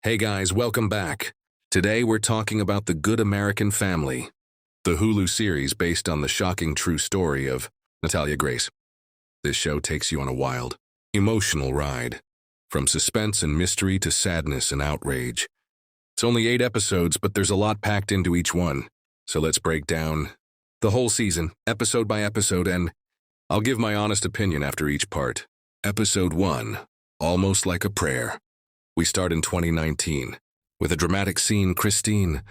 Hey guys, welcome back. Today we're talking about The Good American Family, the Hulu series based on the shocking true story of Natalia Grace. This show takes you on a wild, emotional ride, from suspense and mystery to sadness and outrage. It's only 8 episodes, but there's a lot packed into each one. So let's break down the whole season, episode by episode, and I'll give my honest opinion after each part. Episode 1, Almost Like a Prayer. We start in 2019. With a dramatic scene, Christine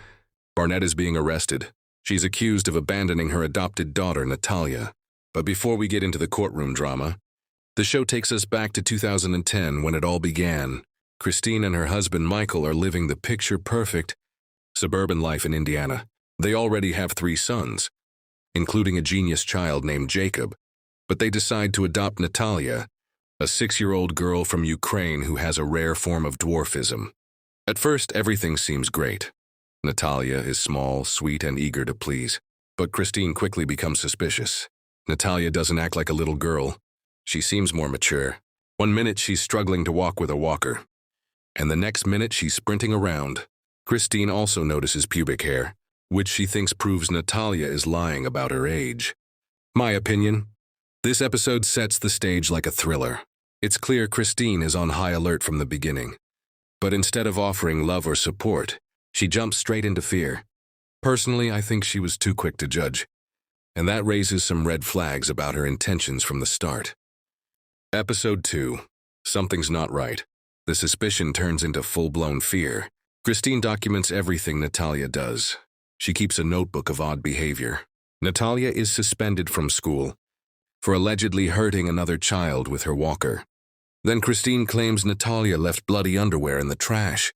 Barnett is being arrested. She's accused of abandoning her adopted daughter, Natalia. But before we get into the courtroom drama, the show takes us back to 2010 when it all began. Christine and her husband, Michael, are living the picture-perfect suburban life in Indiana. They already have 3 sons, including a genius child named Jacob. But they decide to adopt Natalia, a 6-year-old girl from Ukraine who has a rare form of dwarfism. At first, everything seems great. Natalia is small, sweet, and eager to please. But Christine quickly becomes suspicious. Natalia doesn't act like a little girl. She seems more mature. One minute she's struggling to walk with a walker, and the next minute she's sprinting around. Christine also notices pubic hair, which she thinks proves Natalia is lying about her age. My opinion? This episode sets the stage like a thriller. It's clear Christine is on high alert from the beginning. But instead of offering love or support, she jumps straight into fear. Personally, I think she was too quick to judge, and that raises some red flags about her intentions from the start. Episode 2, Something's Not Right. The suspicion turns into full-blown fear. Christine documents everything Natalia does. She keeps a notebook of odd behavior. Natalia is suspended from school for allegedly hurting another child with her walker. Then Christine claims Natalia left bloody underwear in the trash,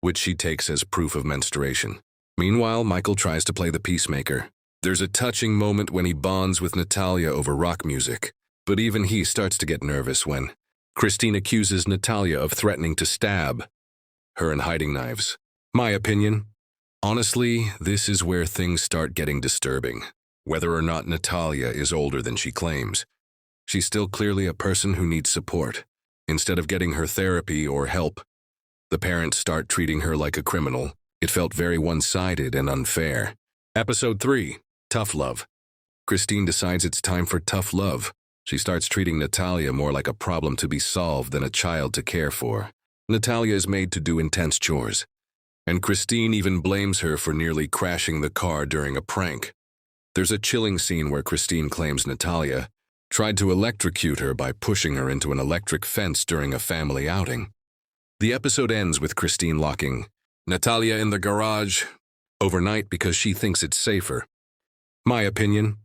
which she takes as proof of menstruation. Meanwhile, Michael tries to play the peacemaker. There's a touching moment when he bonds with Natalia over rock music, but even he starts to get nervous when Christine accuses Natalia of threatening to stab her and hiding knives. My opinion? Honestly, this is where things start getting disturbing. Whether or not Natalia is older than she claims, she's still clearly a person who needs support. Instead of getting her therapy or help, the parents start treating her like a criminal. It felt very one-sided and unfair. Episode 3, Tough Love. Christine decides it's time for tough love. She starts treating Natalia more like a problem to be solved than a child to care for. Natalia is made to do intense chores, and Christine even blames her for nearly crashing the car during a prank. There's a chilling scene where Christine claims Natalia tried to electrocute her by pushing her into an electric fence during a family outing. The episode ends with Christine locking Natalia in the garage overnight because she thinks it's safer. My opinion?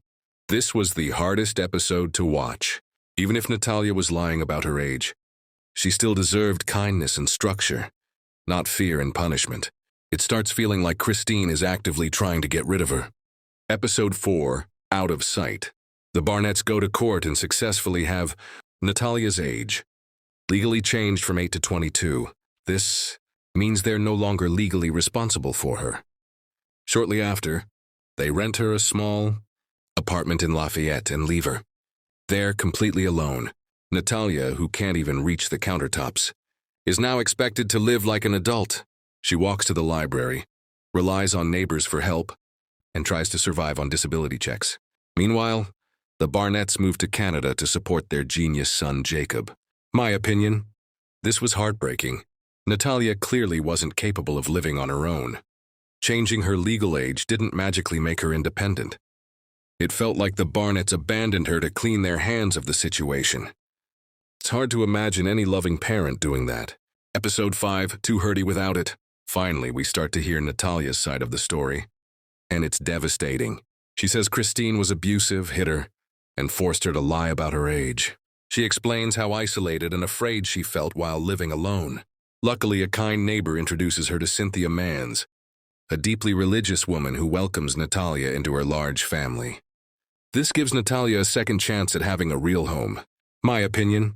This was the hardest episode to watch. Even if Natalia was lying about her age, she still deserved kindness and structure, not fear and punishment. It starts feeling like Christine is actively trying to get rid of her. Episode 4, Out of Sight. The Barnetts go to court and successfully have Natalia's age legally changed from 8 to 22. This means they're no longer legally responsible for her. Shortly after, they rent her a small apartment in Lafayette and leave her there completely alone. Natalia, who can't even reach the countertops, is now expected to live like an adult. She walks to the library, relies on neighbors for help, and tries to survive on disability checks. Meanwhile, the Barnetts move to Canada to support their genius son, Jacob. My opinion? This was heartbreaking. Natalia clearly wasn't capable of living on her own. Changing her legal age didn't magically make her independent. It felt like the Barnetts abandoned her to clean their hands of the situation. It's hard to imagine any loving parent doing that. Episode 5, Too Hurty Without It. Finally, we start to hear Natalia's side of the story, and it's devastating. She says Christine was abusive, hit her, and forced her to lie about her age. She explains how isolated and afraid she felt while living alone. Luckily, a kind neighbor introduces her to Cynthia Mans, a deeply religious woman who welcomes Natalia into her large family. This gives Natalia a second chance at having a real home. My opinion?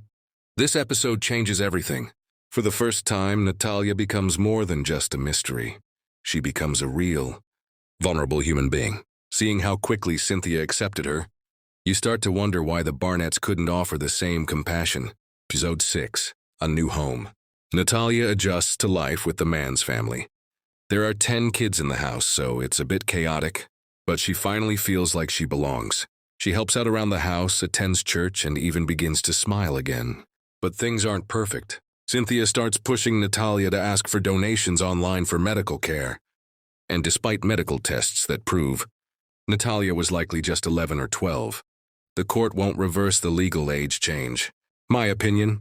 This episode changes everything. For the first time, Natalia becomes more than just a mystery. She becomes a real, vulnerable human being. Seeing how quickly Cynthia accepted her, you start to wonder why the Barnetts couldn't offer the same compassion. Episode 6, A New Home. Natalia adjusts to life with the Mans family. There are 10 kids in the house, so it's a bit chaotic, but she finally feels like she belongs. She helps out around the house, attends church, and even begins to smile again. But things aren't perfect. Cynthia starts pushing Natalia to ask for donations online for medical care. And despite medical tests that prove Natalia was likely just 11 or 12, the court won't reverse the legal age change. My opinion,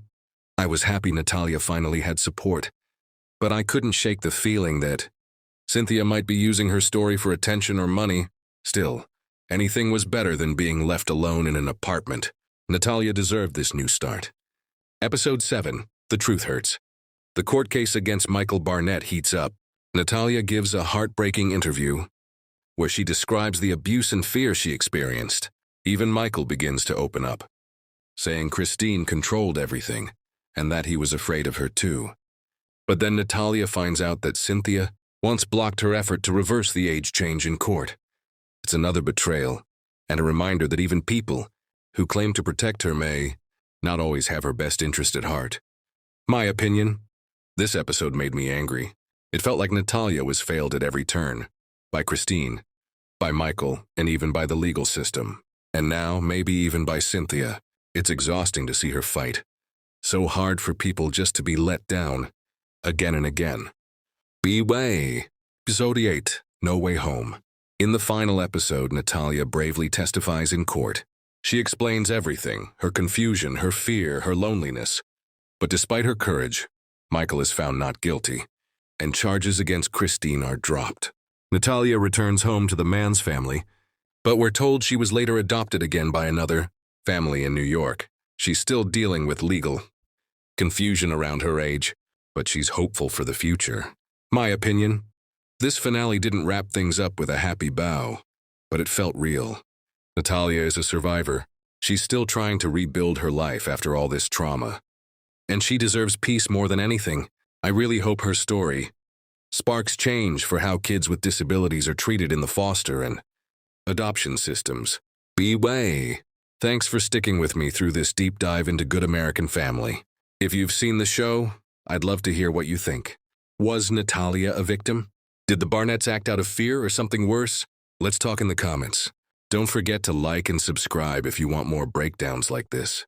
I was happy Natalia finally had support, but I couldn't shake the feeling that Cynthia might be using her story for attention or money. Still, anything was better than being left alone in an apartment. Natalia deserved this new start. Episode 7, The Truth Hurts. The court case against Michael Barnett heats up. Natalia gives a heartbreaking interview where she describes the abuse and fear she experienced. Even Michael begins to open up, saying Christine controlled everything and that he was afraid of her too. But then Natalia finds out that Cynthia once blocked her effort to reverse the age change in court. It's another betrayal and a reminder that even people who claim to protect her may not always have her best interest at heart. My opinion, this episode made me angry. It felt like Natalia was failed at every turn, by Christine, by Michael, and even by the legal system. And now, maybe even by Cynthia. It's exhausting to see her fight. So hard for people just to be let down, again and again. B-Way. Episode 8, No Way Home. In the final episode, Natalia bravely testifies in court. She explains everything, her confusion, her fear, her loneliness. But despite her courage, Michael is found not guilty, and charges against Christine are dropped. Natalia returns home to the Mans family, but we're told she was later adopted again by another family in New York. She's still dealing with legal confusion around her age, but she's hopeful for the future. My opinion, this finale didn't wrap things up with a happy bow, but it felt real. Natalia is a survivor. She's still trying to rebuild her life after all this trauma. And she deserves peace more than anything. I really hope her story sparks change for how kids with disabilities are treated in the foster and adoption systems. B-Way. Thanks for sticking with me through this deep dive into Good American Family. If you've seen the show, I'd love to hear what you think. Was Natalia a victim? Did the Barnetts act out of fear or something worse? Let's talk in the comments. Don't forget to like and subscribe if you want more breakdowns like this.